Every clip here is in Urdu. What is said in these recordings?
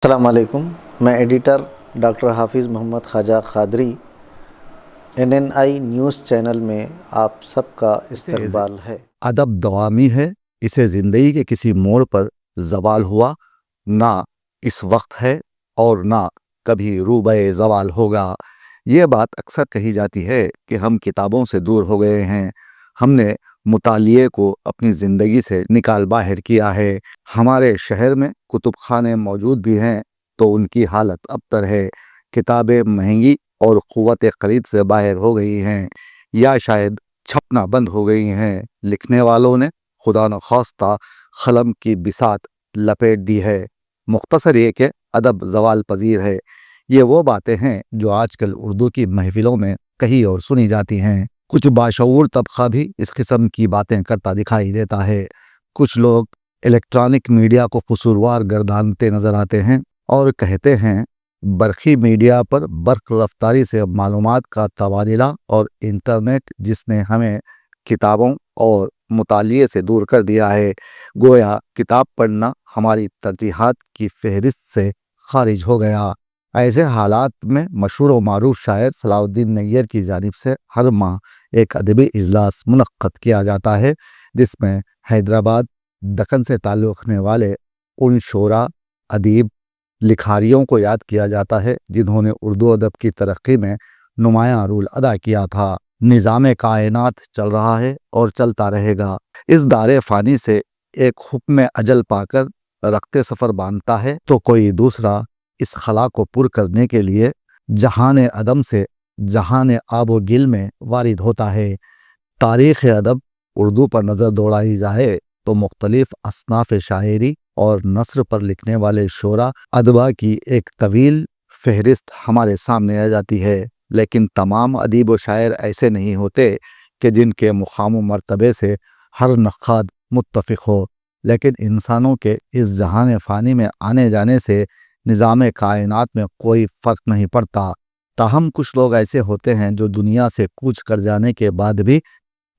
السلام علیکم، میں ایڈیٹر ڈاکٹر حافظ محمد خواجہ قادری NNI نیوز چینل میں آپ سب کا استقبال ہے۔ ادب دوامی ہے، اسے زندگی کے کسی موڑ پر زوال ہوا نہ اس وقت ہے اور نہ کبھی روبے زوال ہوگا۔ یہ بات اکثر کہی جاتی ہے کہ ہم کتابوں سے دور ہو گئے ہیں، ہم نے مطالعے کو اپنی زندگی سے نکال باہر کیا ہے۔ ہمارے شہر میں کتب خانے موجود بھی ہیں تو ان کی حالت ابتر ہے، کتابیں مہنگی اور قوت خرید سے باہر ہو گئی ہیں یا شاید چھپنا بند ہو گئی ہیں۔ لکھنے والوں نے خدا نخواستہ قلم کی بساط لپیٹ دی ہے۔ مختصر یہ کہ ادب زوال پذیر ہے۔ یہ وہ باتیں ہیں جو آج کل اردو کی محفلوں میں کہی اور سنی جاتی ہیں۔ کچھ باشعور طبقہ بھی اس قسم کی باتیں کرتا دکھائی دیتا ہے۔ کچھ لوگ الیکٹرانک میڈیا کو قصوروار گردانتے نظر آتے ہیں اور کہتے ہیں برقی میڈیا پر برق رفتاری سے معلومات کا تبادلہ اور انٹرنیٹ جس نے ہمیں کتابوں اور مطالعے سے دور کر دیا ہے، گویا کتاب پڑھنا ہماری ترجیحات کی فہرست سے خارج ہو گیا۔ ایسے حالات میں مشہور و معروف شاعر صلاح الدین نیر کی جانب سے ہر ماہ ایک ادبی اجلاس منعقد کیا جاتا ہے جس میں حیدرآباد دکن سے تعلق رکھنے والے ان شعراء، ادیب، لکھاریوں کو یاد کیا جاتا ہے جنہوں نے اردو ادب کی ترقی میں نمایاں رول ادا کیا تھا۔ نظام کائنات چل رہا ہے اور چلتا رہے گا۔ اس دار فانی سے ایک حکم اجل پا کر رخت سفر باندھتا ہے تو کوئی دوسرا اس خلا کو پر کرنے کے لیے جہان عدم سے جہان آب و گل میں وارد ہوتا ہے۔ تاریخ ادب اردو پر نظر دوڑائی جائے تو مختلف اصناف شاعری اور نثر پر لکھنے والے شعراء ادبا کی ایک طویل فہرست ہمارے سامنے آ جاتی ہے، لیکن تمام ادیب و شاعر ایسے نہیں ہوتے کہ جن کے مقام و مرتبے سے ہر نقاد متفق ہو، لیکن انسانوں کے اس جہان فانی میں آنے جانے سے نظام کائنات میں کوئی فرق نہیں پڑتا۔ تاہم کچھ لوگ ایسے ہوتے ہیں جو دنیا سے کوچ کر جانے کے بعد بھی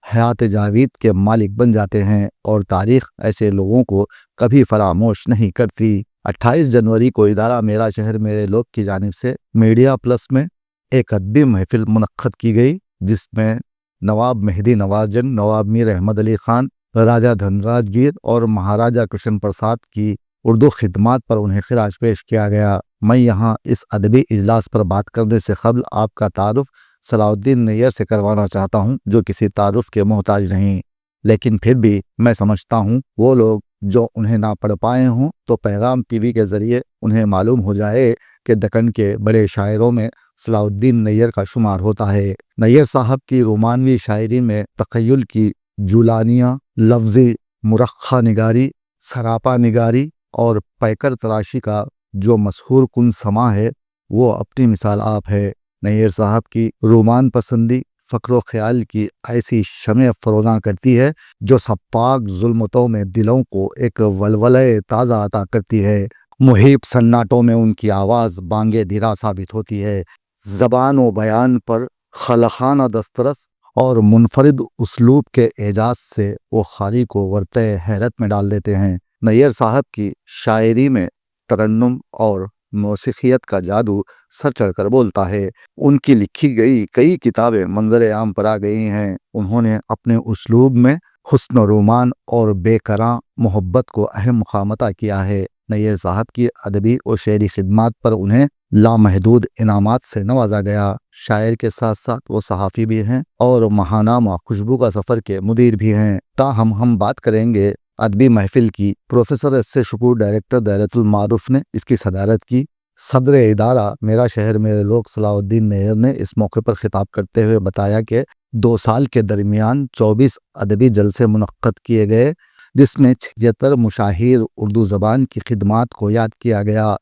حیات جاوید کے مالک بن جاتے ہیں اور تاریخ ایسے لوگوں کو کبھی فراموش نہیں کرتی۔ 28 جنوری کو ادارہ میرا شہر میرے لوگ کی جانب سے میڈیا پلس میں ایک ادبی محفل منعقد کی گئی جس میں نواب مہدی نوازجن، نواب میر احمد علی خان، راجہ دھنراج گیر اور مہاراجہ کرشن پرساد کی اردو خدمات پر انہیں خراج پیش کیا گیا۔ میں یہاں اس ادبی اجلاس پر بات کرنے سے قبل آپ کا تعارف صلاح الدین نیر سے کروانا چاہتا ہوں جو کسی تعارف کے محتاج نہیں، لیکن پھر بھی میں سمجھتا ہوں وہ لوگ جو انہیں نہ پڑھ پائے ہوں تو پیغام ٹی وی کے ذریعے انہیں معلوم ہو جائے کہ دکن کے بڑے شاعروں میں صلاح الدین نیر کا شمار ہوتا ہے۔ نیر صاحب کی رومانوی شاعری میں تخیل کی جولانیاں، لفظی مرخہ نگاری، سراپا نگاری اور پیکر تراشی کا جو مسحور کن سما ہے وہ اپنی مثال آپ ہے۔ نیر صاحب کی رومان پسندی فکر و خیال کی ایسی شمع فروزاں کرتی ہے جو سپاک ظلمتوں میں دلوں کو ایک ولولہ تازہ عطا کرتی ہے۔ محیط سناٹوں میں ان کی آواز بانگ دھرا ثابت ہوتی ہے۔ زبان و بیان پر خلقانہ دسترس اور منفرد اسلوب کے اعجاز سے وہ قاری کو ورطہ حیرت میں ڈال دیتے ہیں۔ نیر صاحب کی شاعری میں ترنم اور موسیقیت کا جادو سر چڑھ کر بولتا ہے۔ ان کی لکھی گئی کئی کتابیں منظر عام پر آ گئی ہیں۔ انہوں نے اپنے اسلوب میں حسن و رومان اور بے کراں محبت کو اہم مقام عطا کیا ہے۔ نیر صاحب کی ادبی و شعری خدمات پر انہیں لامحدود انعامات سے نوازا گیا۔ شاعر کے ساتھ ساتھ وہ صحافی بھی ہیں اور ماہنامہ خوشبو کا سفر کے مدیر بھی ہیں۔ تاہم ہم بات کریں گے ادبی محفل کی۔ Professor S A Shakoor director دائرۃ المعارف نے اس کی صدارت کی۔ صدر ادارہ میرا شہر میرے لوگ صلاح الدین نیر نے اس موقع پر خطاب کرتے ہوئے بتایا کہ 2 سال کے درمیان 24 ادبی جلسے منعقد کیے گئے جس میں 76 مشاہیر اردو زبان کی خدمات کو یاد کیا گیا۔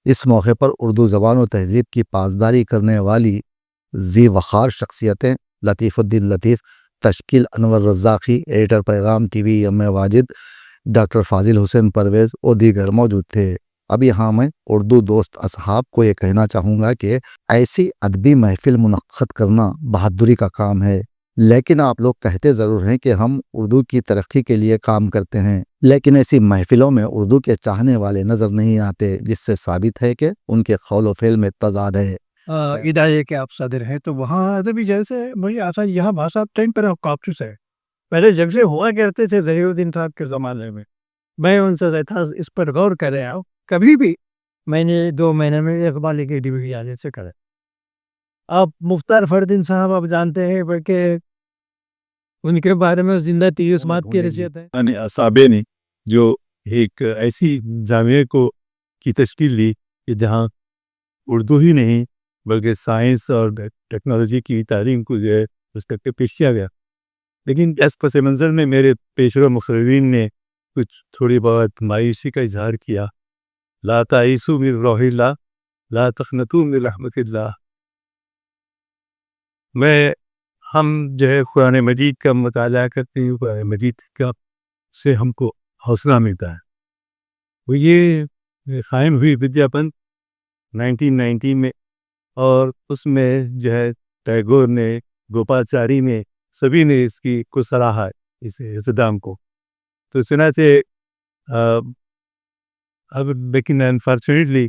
اس موقع پر اردو زبان و تہذیب کی پاسداری کرنے والی ذی وقار شخصیتیں لطیف الدین لطیف، تشکیل Anwar Razzaqi, editor Paigham TV M Wajid, doctor Fazil Hussain Pervez اور دیگر موجود تھے۔ اب یہاں میں اردو دوست اصحاب کو یہ کہنا چاہوں گا کہ ایسی ادبی محفل منعقد کرنا بہادری کا کام ہے، لیکن آپ لوگ کہتے ضرور ہیں کہ ہم اردو کی ترقی کے لیے کام کرتے ہیں، لیکن ایسی محفلوں میں اردو کے چاہنے والے نظر نہیں آتے، جس سے ثابت ہے کہ ان کے قول و فعل میں تضاد ہے۔ ادارے کے آپ صدر ہیں تو وہاں ادبی جیسے مجھے آتا ہے یہاں بھاشا ٹیمپر آف کاپٹس ہے، پہلے جب سے ہوا کرتے تھے ظہیر الدین صاحب کے زمانے میں ان سے رہتا اس پر غور کر رہا ہوں، کبھی بھی میں نے 2 مہینے میں اقبال کی ڈگری آنے سے کرے۔ آپ مختار فردین صاحب آپ جانتے ہیں بلکہ ان کے بارے میں زندہ تیر اسمات کی حیثیت ہے۔ اصابے نے جو ایک ایسی جامعہ کی تشکیل دی کہ جہاں اردو ہی نہیں بلکہ سائنس اور ٹیکنالوجی کی تعلیم کو جو ہے اس تک کے پیش کیا گیا، لیکن اس پس منظر میں میرے پیشوا مقررین نے کچھ تھوڑی بہت مایوسی کا اظہار کیا۔ لا تعیسوا من روح اللہ، لا تقنطوا من رحمت اللہ۔ ہم جو ہے قرآن مجید کا مطالعہ کرتے ہیں، قرآن مجید کا سے ہم کو حوصلہ ملتا ہے۔ وہ یہ قائم ہوئی ودیاپن 1990 میں، اور اس میں جو ہے ٹیگور نے، گوپالچاری نے، سبھی نے اس کی کو سراہا اس اقتدام کو۔ تو چنانچہ اب لیکن انفارچونیٹلی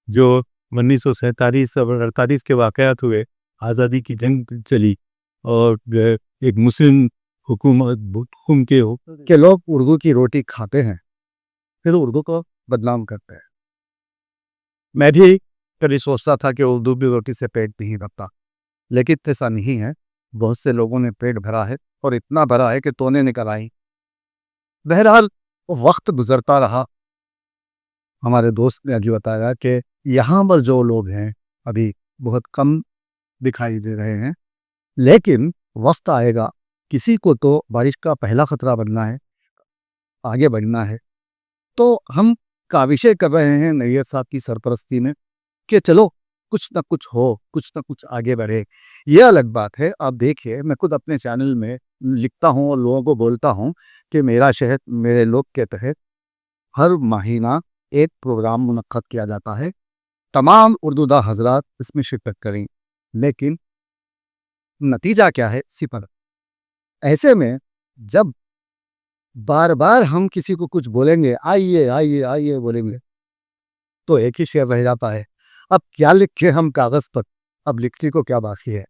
جو 1947 اور 48 کے واقعات ہوئے، آزادی کی جنگ چلی، اور جو ہے ایک مسلم حکم کہ لوگ اردو کی روٹی کھاتے ہیں پھر اردو کو بدنام کرتے ہیں۔ میں بھی کبھی سوچتا تھا کہ اردو کی روٹی سے پیٹ نہیں بھرتا، لیکن ایسا نہیں ہے۔ بہت سے لوگوں نے پیٹ بھرا ہے، اور اتنا بھرا ہے کہ تونے نکل آئی۔ بہرحال وقت گزرتا رہا۔ ہمارے دوست نے ابھی بتایا کہ یہاں پر جو لوگ ہیں ابھی بہت کم دکھائی دے رہے ہیں، لیکن وقت آئے گا، کسی کو تو بارش کا پہلا خطرہ بننا ہے، آگے بڑھنا ہے۔ تو ہم کاوشیں کر رہے ہیں نیئر صاحب کی سرپرستی میں کہ چلو کچھ نہ کچھ ہو، کچھ نہ کچھ آگے بڑھے۔ یہ الگ بات ہے۔ آپ دیکھیے، میں خود اپنے چینل میں لکھتا ہوں اور لوگوں کو بولتا ہوں کہ میرا شہر میرے لوگ کے تحت ہر مہینہ ایک پروگرام منعقد کیا جاتا ہے، تمام اردو دا حضرات اس میں شرکت کریں، لیکن نتیجہ کیا ہے؟ صفر۔ ایسے میں جب بار بار ہم کسی کو کچھ بولیں گے، آئیے آئیے آئیے بولیں گے، تو ایک ہی شعر رہ جاتا ہے۔ اب کیا لکھیں ہم کاغذ پر؟ اب لکھنے کو کیا باقی ہے؟